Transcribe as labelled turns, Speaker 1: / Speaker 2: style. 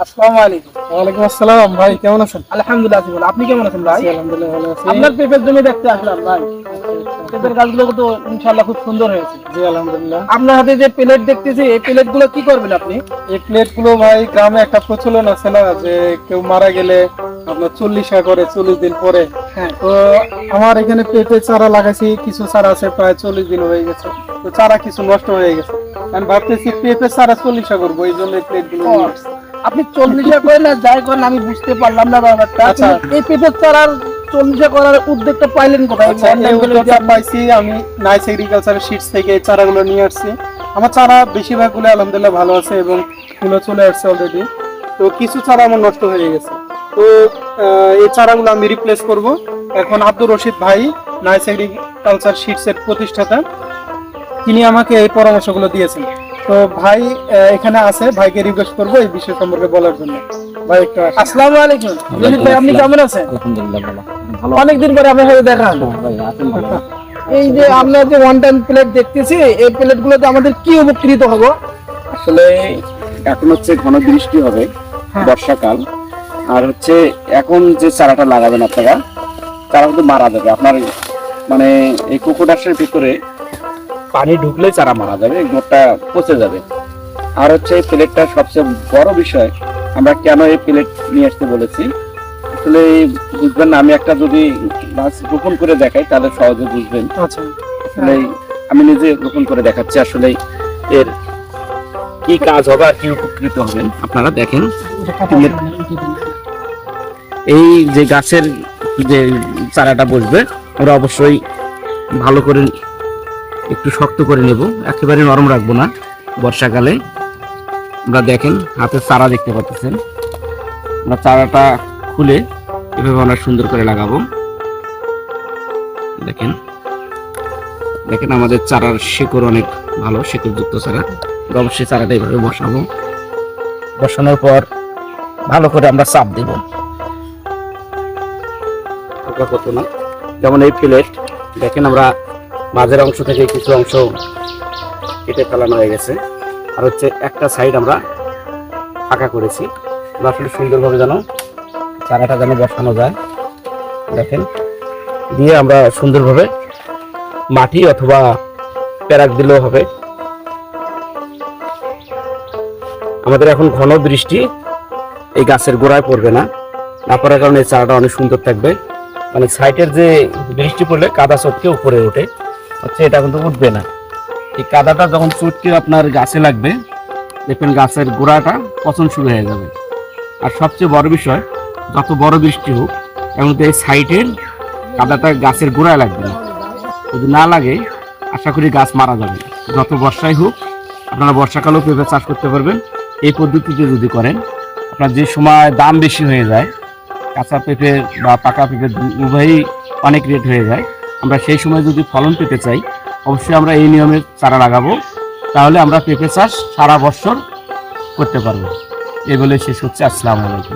Speaker 1: আসসালামু আলাইকুম।
Speaker 2: ওয়ালাইকুম আসসালাম ভাই, কেমন আছেন?
Speaker 1: আলহামদুলিল্লাহ আছি ভালো। আপনি কেমন আছেন ভাই?
Speaker 2: আলহামদুলিল্লাহ ভালো আছি।
Speaker 1: আপনার পেঁপের জমি দেখতে আসলাম ভাই। পেঁপের গাছগুলো তো ইনশাআল্লাহ খুব সুন্দর হয়েছে।
Speaker 2: জি আলহামদুলিল্লাহ।
Speaker 1: আপনার হাতে যে প্লেট দেখতেছি, এই প্লেট গুলো কি করবেন আপনি?
Speaker 2: এই প্লেট গুলো ভাই গ্রামে একটা প্রচলন আছে না, যে কেউ মারা গেলে আপনার 40 করে 40 দিন পরে।
Speaker 1: হ্যাঁ,
Speaker 2: তো আমার এখানে পেঁপে চারা লাগাইছি, কিছু চারা আছে প্রায় 40 দিন হয়ে গেছে, তো চারা কিছু নষ্ট হয়ে গেছে। আমি ভাবতেছি পেঁপে চারা 40 করবো, এই জন্য প্লেট গুলো নিয়ে আসছি।
Speaker 1: আপনি 40 করেন না যাই করেন আমি বুঝতে পারলাম না ব্যাপারটা।
Speaker 2: আচ্ছা।
Speaker 1: এই পেঁপের চারার 40 করার উদ্যোগটা পাইলেন কোথায়?
Speaker 2: আচ্ছা, এই উদ্যোগটা পাইছি আমি নাইস এগ্রিকালচারের সিটস থেকে এই চারাগুলো নিয়ে আসছি। আমার চারা বেশিরভাগগুলো আলহামদুলিল্লাহ ভালো আছে এবং ফুলও চলে আসছে অলরেডি। তো কিছু চারা আমার নষ্ট হয়ে গেছে, তো এই চারাগুলো আমি রিপ্লেস করব। এখন আব্দুর রশিদ ভাই, নাইস এগ্রিকালচার সিটসের প্রতিষ্ঠাতা, তিনি আমাকে এই পরামর্শগুলো দিয়েছেন। তো ভাই এখানে আছে, ভাইকে রিকোয়েস্ট করবো এই বিষয় সম্পর্কে বলার জন্য। ভাই একটু আসেন।
Speaker 1: আসসালামু আলাইকুম। জলিল ভাই আপনি কেমন আছেন?
Speaker 3: আলহামদুলিল্লাহ ভালো।
Speaker 1: অনেকদিন পরে আপনার সাথে দেখা হলো।
Speaker 3: ভাই আছেন ভালো?
Speaker 1: এই যে আমরা যে ওয়ান টাইম প্লেট দেখতেছি, এই প্লেট গুলোতে আমাদের কি উপকৃত হবো?
Speaker 3: আসলে এখন হচ্ছে ঘন বৃষ্টি হবে,
Speaker 1: হ্যাঁ।
Speaker 3: বর্ষাকাল, আর হচ্ছে এখন যে চারাটা লাগাবেন আপনারা, চারা কিন্তু মারা যাবে আপনার, মানে এই কোকোডাসের ভিতরে পানি ঢুকলে চারা মারা যাবে, গোটা পচে যাবে। আর হচ্ছে এই প্লেটটা সবচেয়ে বড় বিষয়, আমরা কেন এই প্লেট নিয়ে আসতে বলেছি আসলে বুঝবেন না। আমি একটা যদি গাছ রোপণ করে দেখাই তাহলে সহজে বুঝবেন।
Speaker 2: আচ্ছা,
Speaker 3: আসলে আমি নিজে রোপণ করে দেখাচ্ছি আসলে এর কি কাজ হবে আর কি উপকৃত হবেন আপনারা দেখেন। এই যে গাছের যে চারাটা বসবে আমরা অবশ্যই ভালো করে একটু শক্ত করে নেব, একেবারে নরম রাখবো না। বর্ষাকালে আমরা দেখেন হাতে চারা দেখতে পাচ্ছেন, আমরা চারাটা খুলে এভাবে আমরা সুন্দর করে লাগাবো। দেখেন দেখেন আমাদের চারার শিকড় অনেক ভালো, শিকড়যুক্ত চারা। অবশ্যই চারাটা এইভাবে বসাবো, বসানোর পর ভালো করে আমরা চাপ দেব, কত না। যেমন এই প্লেট দেখেন, আমরা মাঝের অংশ থেকে কিছু অংশ কেটে ফেলানো হয়ে গেছে, আর হচ্ছে একটা সাইড আমরা ফাঁকা করেছি। আমরা আসলে সুন্দরভাবে যেন চারাটা যেন বসানো যায়, দেখেন দিয়ে আমরা সুন্দরভাবে মাটি অথবা প্যারাক দিলেও হবে। আমাদের এখন ঘন বৃষ্টি এই গাছের গোড়ায় পড়বে না, না পড়ার কারণে এই চারাটা অনেক সুন্দর থাকবে। মানে সাইডের যে বৃষ্টি পড়লে কাদা চটকে উপরে ওঠে, হচ্ছে এটা কিন্তু উঠবে না। এই কাদাটা যখন চটকে আপনার গাছে লাগবে, দেখবেন গাছের গোড়াটা পচন শুরু হয়ে যাবে। আর সবচেয়ে বড় বিষয়, যত বড় বৃষ্টি হোক এমন এই সাইডের কাদাটা গাছের গোড়ায় লাগবে না। যদি না লাগে আশা করি গাছ মারা যাবে। যত বর্ষায় হোক আপনারা বর্ষাকালেও পেঁপে চাষ করতে পারবেন। এই পদ্ধতিতে যদি করেন, আপনার যে সময় দাম বেশি হয়ে যায়, কাঁচা পেঁপে বা পাকা পেঁপে উভয়ই অনেক রেট হয়ে যায়, আমরা সেই সময় যদি ফলন পেতে চাই অবশ্যই আমরা এই নিয়মে চারা লাগাবো, তাহলে আমরা পেঁপে চাষ সারা বছর করতে পারবো। এই বলে শেষ হচ্ছে। আসসালামু আলাইকুম।